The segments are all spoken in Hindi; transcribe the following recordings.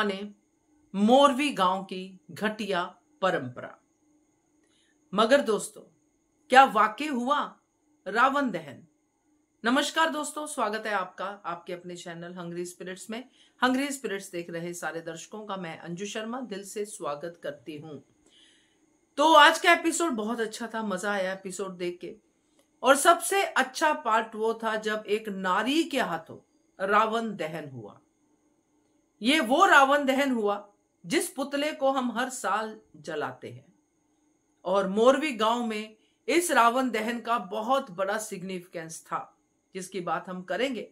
माने मोरवी गांव की घटिया परंपरा। मगर दोस्तों, क्या वाकई हुआ रावण दहन? नमस्कार दोस्तों, स्वागत है आपका आपके अपने चैनल हंग्री स्पिरिट्स में। हंग्री स्पिरिट्स देख रहे सारे दर्शकों का मैं अंजू शर्मा दिल से स्वागत करती हूं। तो आज का एपिसोड बहुत अच्छा था, मजा आया एपिसोड देख के। और सबसे अच्छा पार्ट वो था जब एक नारी के हाथों रावण दहन हुआ। ये वो रावण दहन हुआ जिस पुतले को हम हर साल जलाते हैं। और मोरवी गांव में इस रावण दहन का बहुत बड़ा सिग्निफिकेंस था, जिसकी बात हम करेंगे।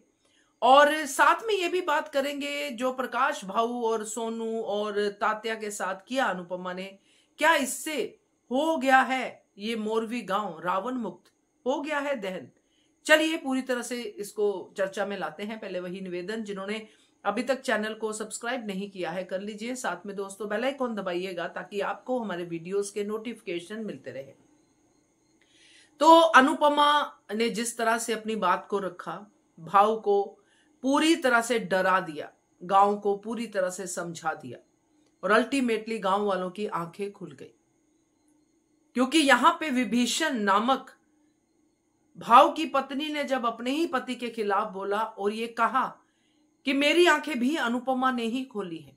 और साथ में ये भी बात करेंगे जो प्रकाश भाऊ और सोनू और तात्या के साथ किया अनुपमा ने, क्या इससे हो गया है ये मोरवी गांव रावण मुक्त, हो गया है दहन? चलिए पूरी तरह से इसको चर्चा में लाते हैं। पहले वही निवेदन, जिन्होंने अभी तक चैनल को सब्सक्राइब नहीं किया है कर लीजिए। साथ में दोस्तों बेल आइकॉन दबाइएगा ताकि आपको हमारे वीडियोस के नोटिफिकेशन मिलते रहे। तो अनुपमा ने जिस तरह से अपनी बात को रखा, भाव को पूरी तरह से डरा दिया, गांव को पूरी तरह से समझा दिया, और अल्टीमेटली गांव वालों की आंखें खुल गई। क्योंकि यहां पे विभीषण नामक भाव की पत्नी ने जब अपने ही पति के खिलाफ बोला और ये कहा कि मेरी आंखें भी अनुपमा ने ही खोली है,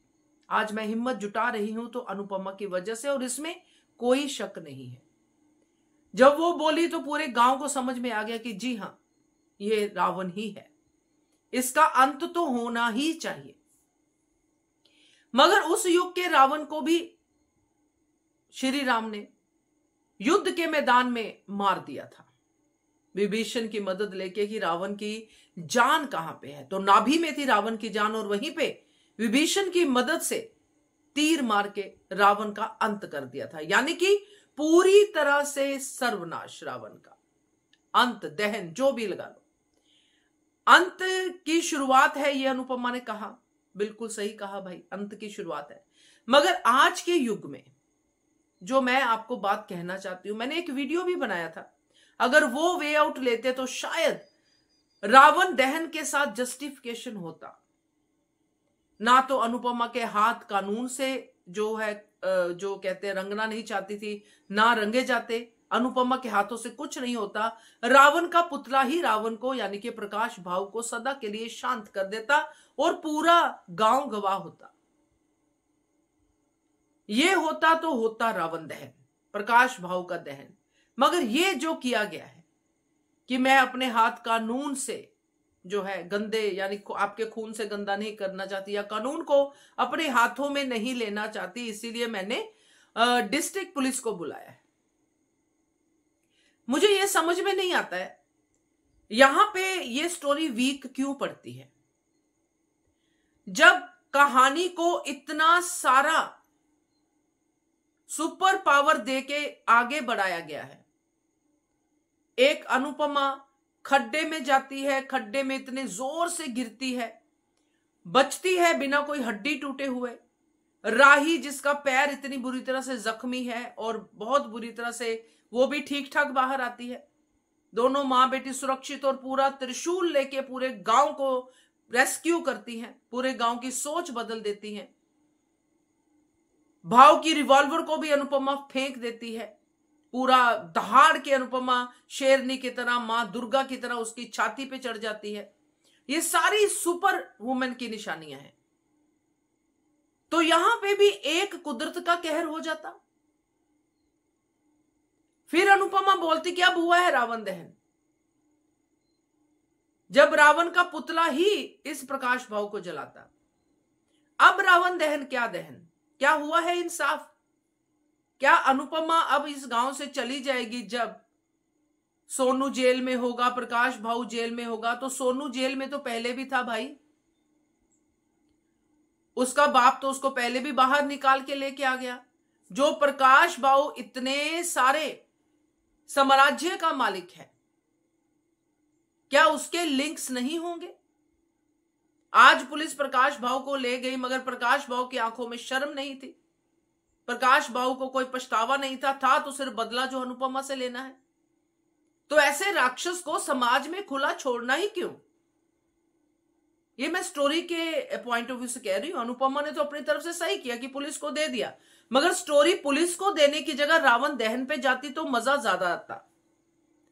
आज मैं हिम्मत जुटा रही हूं तो अनुपमा की वजह से, और इसमें कोई शक नहीं है। जब वो बोली तो पूरे गांव को समझ में आ गया कि जी हां, ये रावण ही है, इसका अंत तो होना ही चाहिए। मगर उस युग के रावण को भी श्री राम ने युद्ध के मैदान में मार दिया था, विभीषण की मदद लेके कि रावण की जान कहां पे है। तो नाभि में थी रावण की जान, और वहीं पे विभीषण की मदद से तीर मार के रावण का अंत कर दिया था। यानी कि पूरी तरह से सर्वनाश, रावण का अंत, दहन, जो भी लगा लो, अंत की शुरुआत है ये अनुपमा ने कहा। बिल्कुल सही कहा भाई, अंत की शुरुआत है। मगर आज के युग में जो मैं आपको बात कहना चाहती हूं, मैंने एक वीडियो भी बनाया था, अगर वो वे आउट लेते तो शायद रावण दहन के साथ जस्टिफिकेशन होता। ना तो अनुपमा के हाथ कानून से जो है, जो कहते हैं रंगना नहीं चाहती थी, ना रंगे जाते, अनुपमा के हाथों से कुछ नहीं होता। रावण का पुतला ही रावण को, यानी कि प्रकाश भाव को सदा के लिए शांत कर देता और पूरा गांव गवाह होता। ये होता तो होता रावण दहन, प्रकाश भाव का दहन। मगर ये जो किया गया है कि मैं अपने हाथ कानून से जो है गंदे, यानी आपके खून से गंदा नहीं करना चाहती, या कानून को अपने हाथों में नहीं लेना चाहती, इसीलिए मैंने डिस्ट्रिक्ट पुलिस को बुलाया है। मुझे ये समझ में नहीं आता है यहां पे ये स्टोरी वीक क्यों पड़ती है, जब कहानी को इतना सारा सुपर पावर देके आगे बढ़ाया गया है। एक अनुपमा खड्डे में जाती है, खड्डे में इतने जोर से गिरती है, बचती है बिना कोई हड्डी टूटे हुए। राही जिसका पैर इतनी बुरी तरह से जख्मी है और बहुत बुरी तरह से, वो भी ठीक ठाक बाहर आती है। दोनों मां बेटी सुरक्षित, और पूरा त्रिशूल लेके पूरे गांव को रेस्क्यू करती हैं, पूरे गांव की सोच बदल देती हैं। भाव की रिवॉल्वर को भी अनुपमा फेंक देती है, पूरा दहाड़ के अनुपमा शेरनी की तरह, मां दुर्गा की तरह उसकी छाती पे चढ़ जाती है। ये सारी सुपर वुमेन की निशानियां हैं। तो यहां पे भी एक कुदरत का कहर हो जाता। फिर अनुपमा बोलती कि अब हुआ है रावण दहन, जब रावण का पुतला ही इस प्रकाश भाव को जलाता। अब रावण दहन क्या दहन, क्या हुआ है इंसाफ? क्या अनुपमा अब इस गांव से चली जाएगी जब सोनू जेल में होगा, प्रकाश भाऊ जेल में होगा? तो सोनू जेल में तो पहले भी था भाई, उसका बाप तो उसको पहले भी बाहर निकाल के लेके आ गया। जो प्रकाश भाऊ इतने सारे साम्राज्य का मालिक है, क्या उसके लिंक्स नहीं होंगे? आज पुलिस प्रकाश भाऊ को ले गई, मगर प्रकाश भाऊ की आंखों में शर्म नहीं थी, प्रकाश भाऊ को कोई पछतावा नहीं था तो सिर्फ बदला जो अनुपमा से लेना है। तो ऐसे राक्षस को समाज में खुला छोड़ना ही क्यों? ये मैं स्टोरी के पॉइंट ऑफ व्यू से कह रही हूं। अनुपमा ने तो अपनी तरफ से सही किया कि पुलिस को दे दिया, मगर स्टोरी पुलिस को देने की जगह रावण दहन पे जाती तो मजा ज्यादा आता।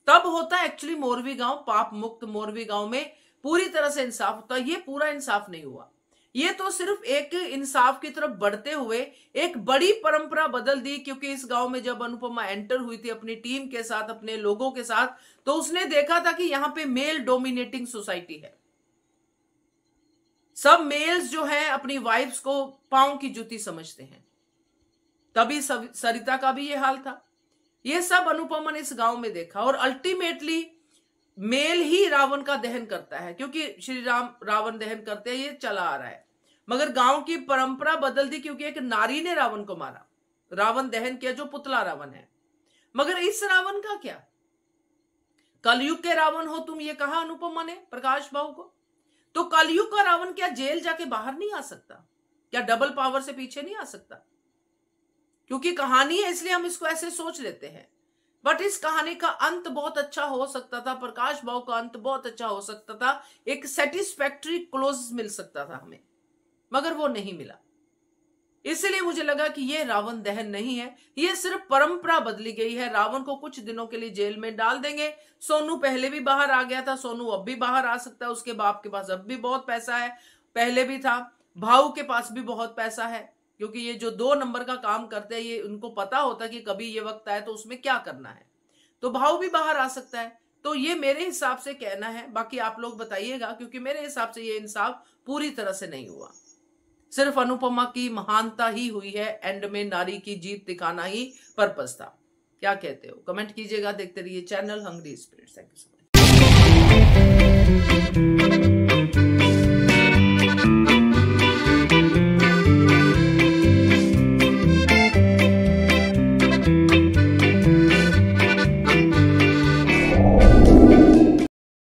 तब होता एक्चुअली मोरवी गांव पाप मुक्त, मोरवी गांव में पूरी तरह से इंसाफ होता। ये पूरा इंसाफ नहीं हुआ। ये तो सिर्फ एक इंसाफ की तरफ बढ़ते हुए एक बड़ी परंपरा बदल दी, क्योंकि इस गांव में जब अनुपमा एंटर हुई थी अपनी टीम के साथ, अपने लोगों के साथ, तो उसने देखा था कि यहां पे मेल डोमिनेटिंग सोसाइटी है। सब मेल्स जो है अपनी वाइफ्स को पांव की जूती समझते हैं। तभी सरिता का भी ये हाल था। ये सब अनुपमा ने इस गांव में देखा और अल्टीमेटली मेल ही रावण का दहन करता है, क्योंकि श्री राम रावण दहन करते हैं, ये चला आ रहा है। मगर गांव की परंपरा बदल दी, क्योंकि एक नारी ने रावण को मारा, रावण दहन किया, जो पुतला रावण है। मगर इस रावण का क्या? कलयुग के रावण हो तुम, ये कहा अनुपमा ने प्रकाश बाबू को। तो कलयुग का रावण क्या जेल जाके बाहर नहीं आ सकता? क्या डबल पावर से पीछे नहीं आ सकता? क्योंकि कहानी है इसलिए हम इसको ऐसे सोच लेते हैं, बट इस कहानी का अंत बहुत अच्छा हो सकता था। प्रकाश बाबू का अंत बहुत अच्छा हो सकता था, एक सेटिस्फैक्टरी क्लोज मिल सकता था हमें, मगर वो नहीं मिला। इसलिए मुझे लगा कि ये रावण दहन नहीं है, ये सिर्फ परंपरा बदली गई है। रावण को कुछ दिनों के लिए जेल में डाल देंगे। सोनू पहले भी बाहर आ गया था, सोनू अब भी बाहर आ सकता है। उसके बाप के पास अब भी बहुत पैसा है, पहले भी था। भाऊ के पास भी बहुत पैसा है, क्योंकि ये जो 2 नंबर का काम करते हैं, ये उनको पता होता है कि कभी ये वक्त आए तो उसमें क्या करना है। तो भाऊ भी बाहर आ सकता है। तो ये मेरे हिसाब से कहना है, बाकी आप लोग बताइएगा, क्योंकि मेरे हिसाब से ये इंसाफ पूरी तरह से नहीं हुआ। सिर्फ अनुपमा की महानता ही हुई है, एंड में नारी की जीत दिखाना ही पर्पस था। क्या कहते हो? कमेंट कीजिएगा। देखते रहिए channel hungry spirits. Thank you so much.